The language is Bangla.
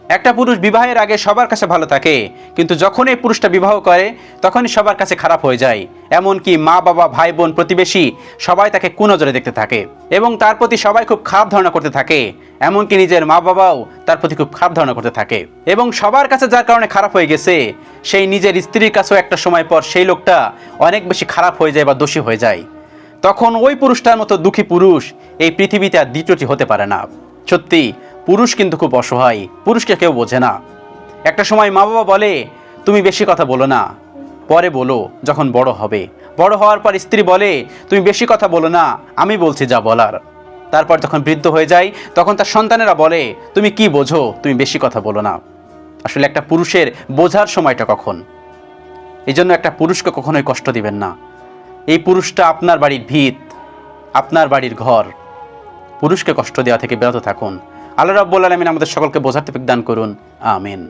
একটা পুরুষ বিবাহের আগে সবার কাছে ভালো থাকে, কিন্তু যখন এই পুরুষটা বিবাহ করে তখনই সবার কাছে খারাপ হয়ে যায়। এমনকি মা বাবা, ভাই বোন, প্রতিবেশী সবাই তাকে কুনজরে দেখতে থাকে এবং তার প্রতি সবাই খুব খারাপ ধারণা করতে থাকে। এমনকি নিজের মা বাবাও তার প্রতি খুব খারাপ ধারণা করতে থাকে এবং সবার কাছে যার কারণে খারাপ হয়ে গেছে, সেই নিজের স্ত্রীর কাছেও একটা সময় পর সেই লোকটা অনেক বেশি খারাপ হয়ে যায় বা দোষী হয়ে যায়। তখন ওই পুরুষটার মতো দুঃখী পুরুষ এই পৃথিবীতে আর দ্বিতীয়টি হতে পারে না। সত্যি, পুরুষ কিন্তু খুব অসহায়, পুরুষকে কেউ বোঝে না। একটা সময় মা বাবা বলে তুমি বেশি কথা বলো না, পরে বলো যখন বড় হবে। বড় হওয়ার পর স্ত্রী বলে তুমি বেশি কথা বলো না, আমি বলছি যা বলার। তারপর যখন বৃদ্ধ হয়ে যায় তখন তার সন্তানেরা বলে তুমি কি বোঝো, তুমি বেশি কথা বলো না। আসলে একটা পুরুষের বোঝার সময়টা কখন? এই জন্য একটা পুরুষকে কখনোই কষ্ট দিবেন না। এই পুরুষটা আপনার বাড়ির ভিত, আপনার বাড়ির ঘর। পুরুষকে কষ্ট দেওয়া থেকে বিরত থাকুন। আল্লাহ রাব্বুল আলামিন আমাদের সকলকে বোঝার তৌফিক দান করুন। আমিন।